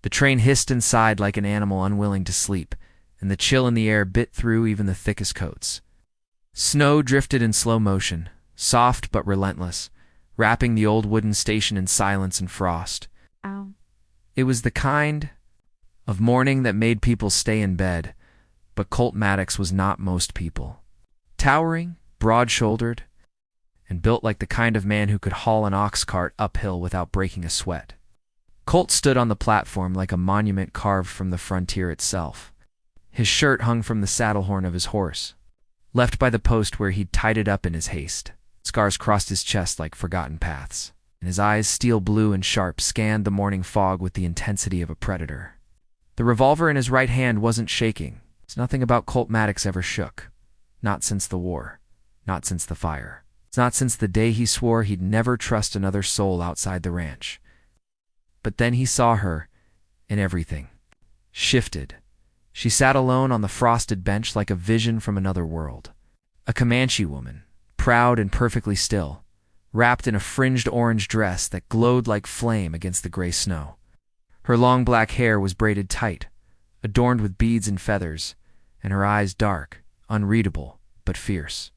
The train hissed and sighed like an animal unwilling to sleep, and the chill in the air bit through even the thickest coats. Snow drifted in slow motion, soft but relentless, wrapping the old wooden station in silence and frost. Ow. It was the kind of morning that made people stay in bed, but Colt Maddox was not most people. Towering, broad-shouldered, and built like the kind of man who could haul an ox cart uphill without breaking a sweat. Colt stood on the platform like a monument carved from the frontier itself. His shirt hung from the saddle horn of his horse, left by the post where he'd tied it up in his haste. Scars crossed his chest like forgotten paths, and his eyes, steel blue and sharp, scanned the morning fog with the intensity of a predator. The revolver in his right hand wasn't shaking. It's nothing about Colt Maddox ever shook. Not since the war. Not since the fire. It's not since the day he swore he'd never trust another soul outside the ranch. But then he saw her, and everything shifted. She sat alone on the frosted bench like a vision from another world. A Comanche woman, proud and perfectly still, wrapped in a fringed orange dress that glowed like flame against the gray snow. Her long black hair was braided tight, adorned with beads and feathers, and her eyes dark, unreadable, but fierce.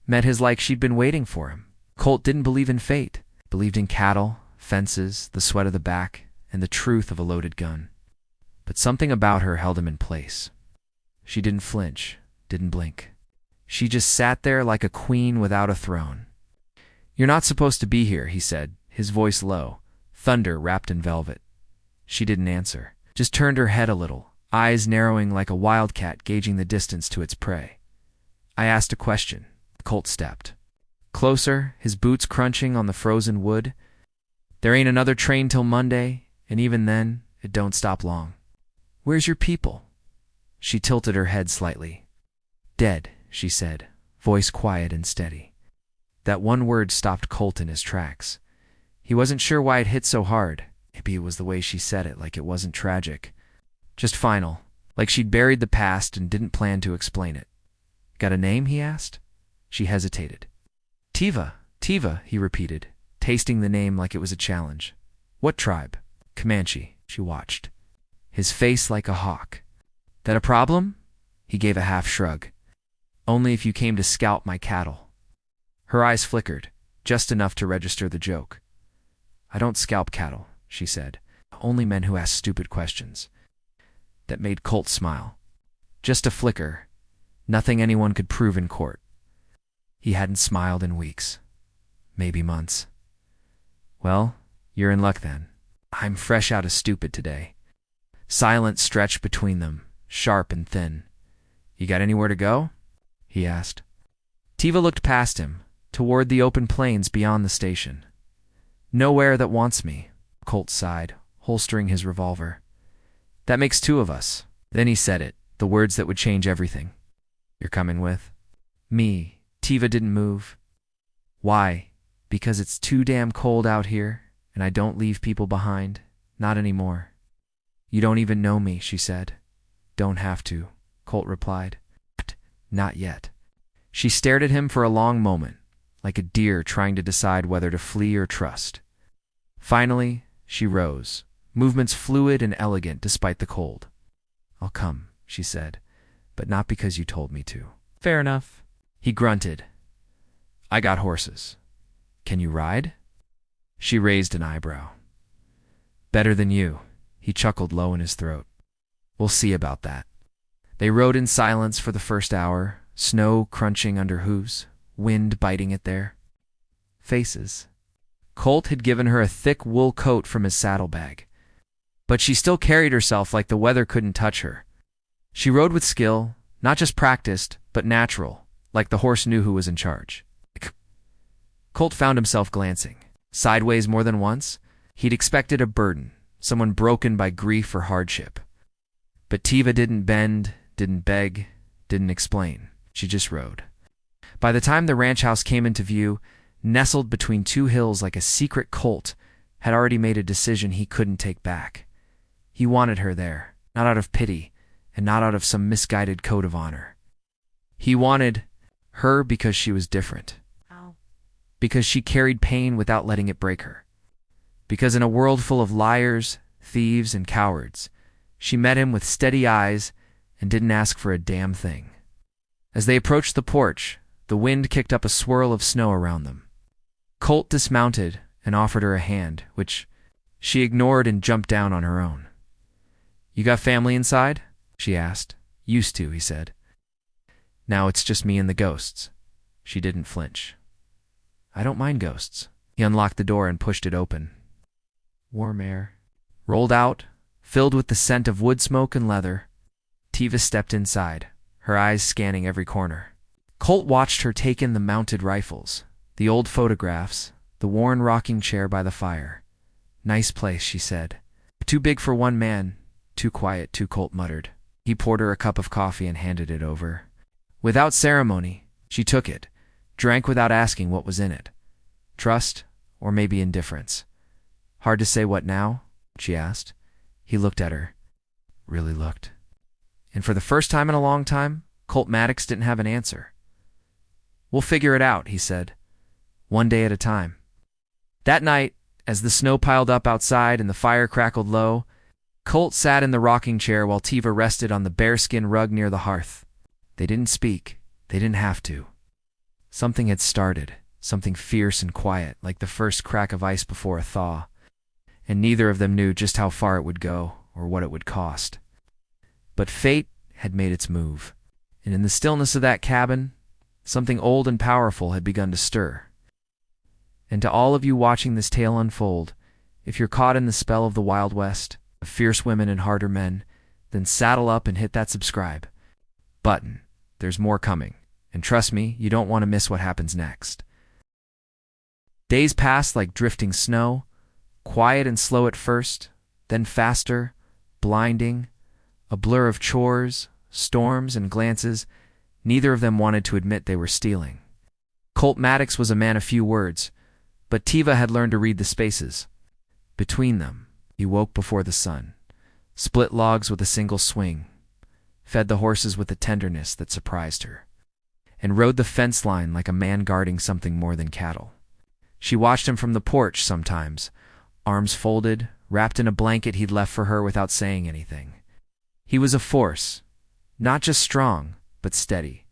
Met his like she'd been waiting for him. Colt didn't believe in fate, believed in cattle, fences, the sweat of the back, and the truth of a loaded gun. But something about her held him in place. She didn't flinch, didn't blink. She just sat there like a queen without a throne. "You're not supposed to be here," he said, his voice low, thunder wrapped in velvet. She didn't answer, just turned her head a little, eyes narrowing like a wildcat gauging the distance to its prey. "I asked a question." Colt stepped closer, his boots crunching on the frozen wood. "There ain't another train till Monday, and even then, it don't stop long. Where's your people?" She tilted her head slightly. "Dead," she said, voice quiet and steady. That one word stopped Colt in his tracks. He wasn't sure why it hit so hard. Maybe it was the way she said it, like it wasn't tragic. Just final, like she'd buried the past and didn't plan to explain it. "Got a name?" he asked. She hesitated. "Tiva, Tiva," he repeated, tasting the name like it was a challenge. "What tribe?" "Comanche." She watched, his face like a hawk. "That a problem?" He gave a half shrug. "Only if you came to scalp my cattle." Her eyes flickered, just enough to register the joke. "I don't scalp cattle," she said. "Only men who ask stupid questions." That made Colt smile. Just a flicker. Nothing anyone could prove in court. He hadn't smiled in weeks. Maybe months. "Well, you're in luck then. I'm fresh out of stupid today." Silence stretched between them, sharp and thin. "You got anywhere to go?" he asked. Tiva looked past him, toward the open plains beyond the station. "Nowhere that wants me," Colt sighed, holstering his revolver. "That makes two of us." Then he said it, the words that would change everything. "You're coming with?" "Me." Tiva didn't move. "Why?" "Because it's too damn cold out here, and I don't leave people behind. Not anymore." "You don't even know me," she said. "Don't have to," Colt replied. "Not yet." She stared at him for a long moment, like a deer trying to decide whether to flee or trust. Finally, she rose, movements fluid and elegant despite the cold. "I'll come," she said, "but not because you told me to." "Fair enough." He grunted. "I got horses. Can you ride?" She raised an eyebrow. "Better than you," he chuckled low in his throat. "We'll see about that." They rode in silence for the first hour, snow crunching under hooves, wind biting at their faces. Colt had given her a thick wool coat from his saddlebag, but she still carried herself like the weather couldn't touch her. She rode with skill, not just practiced, but natural, like the horse knew who was in charge. Colt found himself glancing, sideways more than once. He'd expected a burden, someone broken by grief or hardship. But Tiva didn't bend, didn't beg, didn't explain. She just rode. By the time the ranch house came into view, nestled between two hills like a secret Colt had already made a decision he couldn't take back. He wanted her there, not out of pity, and not out of some misguided code of honor. He wanted her because she was different. Ow. Because she carried pain without letting it break her. Because in a world full of liars, thieves, and cowards. She met him with steady eyes and didn't ask for a damn thing. As they approached the porch, the wind kicked up a swirl of snow around them. Colt dismounted and offered her a hand, which she ignored and jumped down on her own. "You got family inside?" she asked. "Used to," he said. "Now it's just me and the ghosts." She didn't flinch. "I don't mind ghosts." He unlocked the door and pushed it open. Warm air rolled out, filled with the scent of wood smoke and leather. Tiva stepped inside, her eyes scanning every corner. Colt watched her take in the mounted rifles, the old photographs, the worn rocking chair by the fire. "Nice place," she said. "Too big for one man, too quiet too," Colt muttered. He poured her a cup of coffee and handed it over. Without ceremony, she took it, drank without asking what was in it. Trust, or maybe indifference. "Hard to say what now?" she asked. He looked at her. Really looked. And for the first time in a long time, Colt Maddox didn't have an answer. "We'll figure it out," he said. "One day at a time." That night, as the snow piled up outside and the fire crackled low, Colt sat in the rocking chair while Tiva rested on the bearskin rug near the hearth. They didn't speak. They didn't have to. Something had started, something fierce and quiet, like the first crack of ice before a thaw, and neither of them knew just how far it would go or what it would cost. But fate had made its move, and in the stillness of that cabin, something old and powerful had begun to stir. And to all of you watching this tale unfold, if you're caught in the spell of the Wild West, of fierce women and harder men, then saddle up and hit that subscribe button. There's more coming, and trust me, you don't want to miss what happens next. Days passed like drifting snow, quiet and slow at first, then faster, blinding, a blur of chores, storms, and glances. Neither of them wanted to admit they were stealing. Colt Maddox was a man of few words, but Tiva had learned to read the spaces. Between them, he woke before the sun, split logs with a single swing, fed the horses with a tenderness that surprised her, and rode the fence line like a man guarding something more than cattle. She watched him from the porch sometimes, arms folded, wrapped in a blanket he'd left for her without saying anything. He was a force, not just strong, but steady,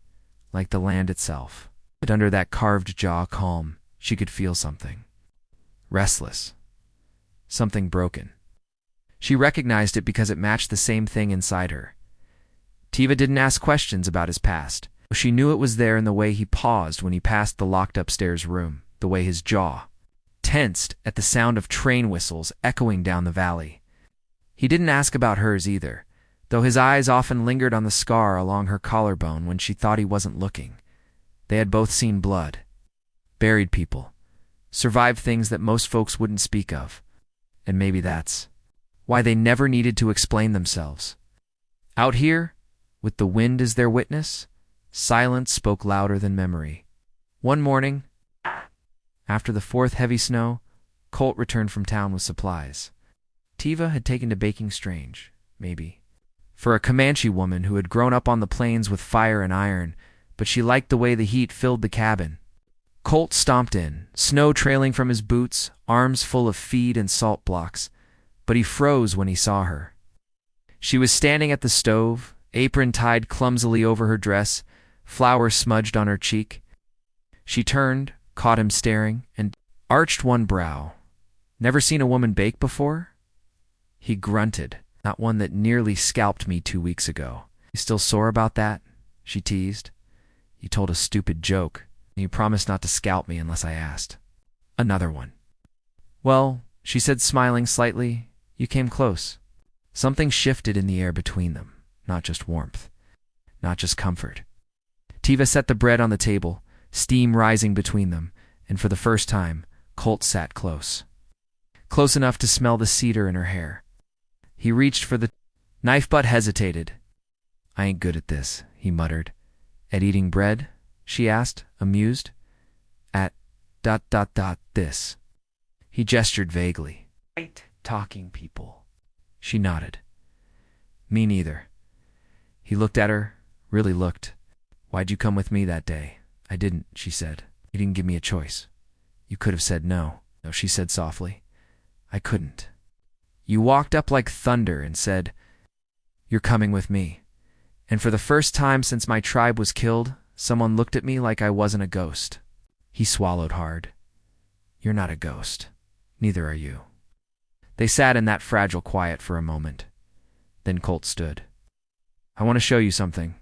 like the land itself. But under that carved jaw calm, she could feel something. Restless. Something broken. She recognized it because it matched the same thing inside her. Tiva didn't ask questions about his past. She knew it was there in the way he paused when he passed the locked upstairs room, the way his jaw tensed at the sound of train whistles echoing down the valley. He didn't ask about hers either, though his eyes often lingered on the scar along her collarbone when she thought he wasn't looking. They had both seen blood, buried people, survived things that most folks wouldn't speak of, and maybe that's why they never needed to explain themselves. Out here, with the wind as their witness, silence spoke louder than memory. One morning, after the fourth heavy snow, Colt returned from town with supplies. Tiva had taken to baking strange, maybe, for a Comanche woman who had grown up on the plains with fire and iron, but she liked the way the heat filled the cabin. Colt stomped in, snow trailing from his boots, arms full of feed and salt blocks, but he froze when he saw her. She was standing at the stove, apron tied clumsily over her dress, flour smudged on her cheek. She turned, caught him staring, and arched one brow. "Never seen a woman bake before?" He grunted. "Not one that nearly scalped me 2 weeks ago." "You still sore about that?" she teased. "You told a stupid joke, and you promised not to scalp me unless I asked." "Another one." "Well," she said, smiling slightly, "you came close." Something shifted in the air between them, not just warmth, not just comfort. Tiva set the bread on the table, steam rising between them, and for the first time, Colt sat close. Close enough to smell the cedar in her hair. He reached for the knife but hesitated. "I ain't good at this," he muttered. "At eating bread?" she asked, amused. "At ... this." He gestured vaguely. "Right. Talking people." She nodded. "Me neither." He looked at her, really looked. "Why'd you come with me that day?" "I didn't," she said. "You didn't give me a choice." "You could have said no." "No," she said softly. "I couldn't." You walked up like thunder and said, "You're coming with me." And for the first time since my tribe was killed, someone looked at me like I wasn't a ghost. He swallowed hard. You're not a ghost. Neither are you. They sat in that fragile quiet for a moment. Then Colt stood. I want to show you something.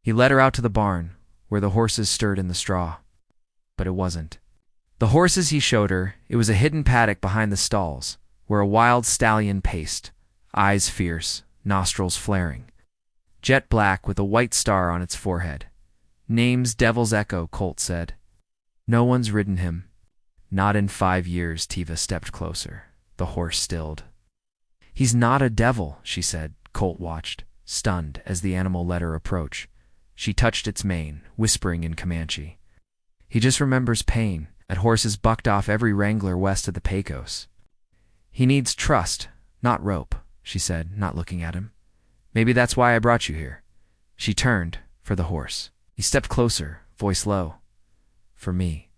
He led her out to the barn, where the horses stirred in the straw. But it wasn't. The horses he showed her, it was a hidden paddock behind the stalls, where a wild stallion paced, eyes fierce, nostrils flaring. Jet black with a white star on its forehead. Name's Devil's Echo, Colt said. No one's ridden him. Not in 5 years. Tiva stepped closer. The horse stilled. He's not a devil, she said. Colt watched, stunned, as the animal let her approach. She touched its mane, whispering in Comanche. He just remembers pain, at horses bucked off every wrangler west of the Pecos. He needs trust, not rope, she said, not looking at him. Maybe that's why I brought you here. She turned, for the horse. He stepped closer, voice low. For me.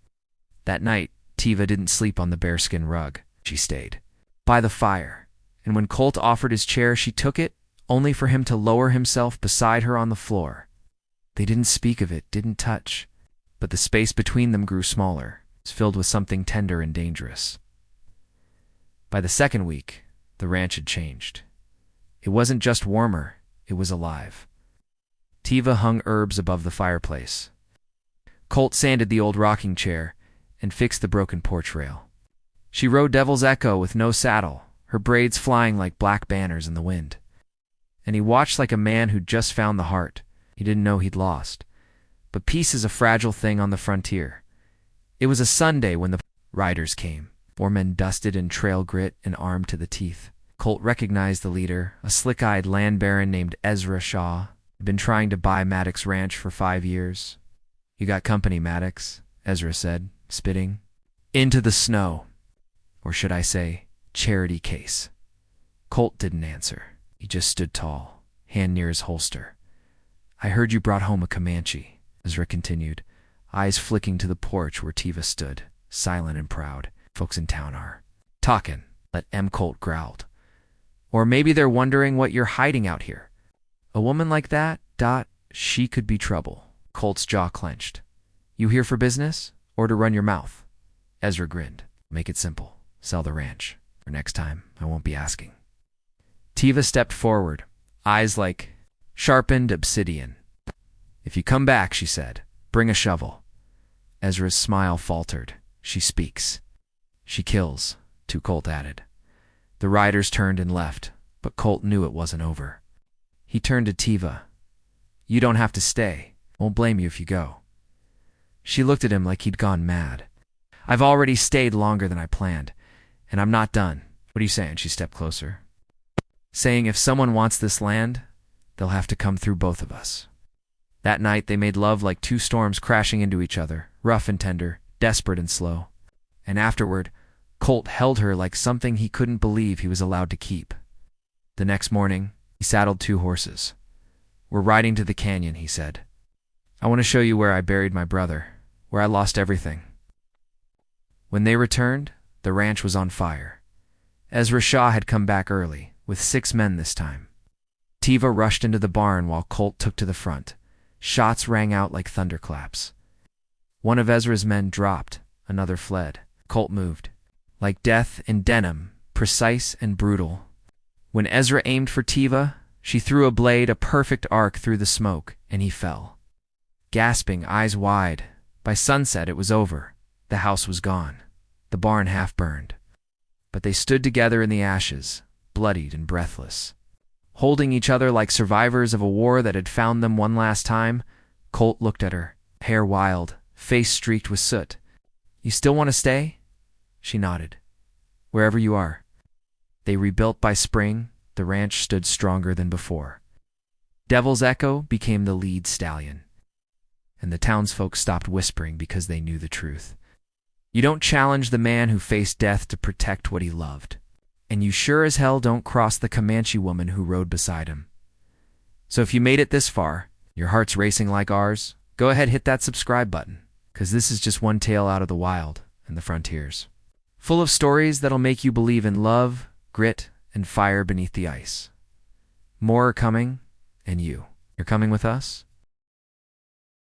That night, Tiva didn't sleep on the bearskin rug. She stayed by the fire, and when Colt offered his chair, she took it, only for him to lower himself beside her on the floor. They didn't speak of it, didn't touch, but the space between them grew smaller, filled with something tender and dangerous. By the second week, the ranch had changed. It wasn't just warmer, it was alive. Tiva hung herbs above the fireplace. Colt sanded the old rocking chair and fixed the broken porch rail. She rode Devil's Echo with no saddle, her braids flying like black banners in the wind. And he watched like a man who'd just found the heart he didn't know he'd lost. But peace is a fragile thing on the frontier. It was a Sunday when the riders came, 4 men dusted in trail grit and armed to the teeth. Colt recognized the leader, a slick-eyed land baron named Ezra Shaw. He'd been trying to buy Maddox Ranch for 5 years. You got company, Maddox, Ezra said, spitting. Into the snow. Or should I say, charity case. Colt didn't answer. He just stood tall, hand near his holster. I heard you brought home a Comanche, Ezra continued, eyes flicking to the porch where Tiva stood, silent and proud. Folks in town are talkin', let M. Colt growled. Or maybe they're wondering what you're hiding out here. A woman like that, she could be trouble. Colt's jaw clenched. You here for business, or to run your mouth? Ezra grinned. Make it simple. Sell the ranch. For next time, I won't be asking. Tiva stepped forward, eyes like sharpened obsidian. If you come back, she said, bring a shovel. Ezra's smile faltered. She speaks. She kills, to Colt added. The riders turned and left, but Colt knew it wasn't over. He turned to Tiva. You don't have to stay. Won't blame you if you go. She looked at him like he'd gone mad. I've already stayed longer than I planned, and I'm not done. What are you saying? She stepped closer. Saying if someone wants this land, they'll have to come through both of us. That night they made love like 2 storms crashing into each other, rough and tender, desperate and slow. And afterward, Colt held her like something he couldn't believe he was allowed to keep. The next morning, he saddled 2 horses. We're riding to the canyon, he said. I want to show you where I buried my brother, where I lost everything. When they returned, the ranch was on fire. Ezra Shaw had come back early, with 6 men this time. Tiva rushed into the barn while Colt took to the front. Shots rang out like thunderclaps. One of Ezra's men dropped, another fled. Colt moved. Like death in denim, precise and brutal. When Ezra aimed for Tiva, she threw a blade a perfect arc through the smoke, and he fell. Gasping, eyes wide, by sunset it was over. The house was gone, the barn half burned. But they stood together in the ashes, bloodied and breathless. Holding each other like survivors of a war that had found them one last time, Colt looked at her, hair wild, face streaked with soot. You still want to stay? She nodded. Wherever you are. They rebuilt by spring, the ranch stood stronger than before. Devil's Echo became the lead stallion. And the townsfolk stopped whispering because they knew the truth. You don't challenge the man who faced death to protect what he loved. And you sure as hell don't cross the Comanche woman who rode beside him. So if you made it this far, your heart's racing like ours, go ahead hit that subscribe button, because this is just one tale out of the wild and the frontiers. Full of stories that'll make you believe in love, grit, and fire beneath the ice. More are coming, and you're coming with us?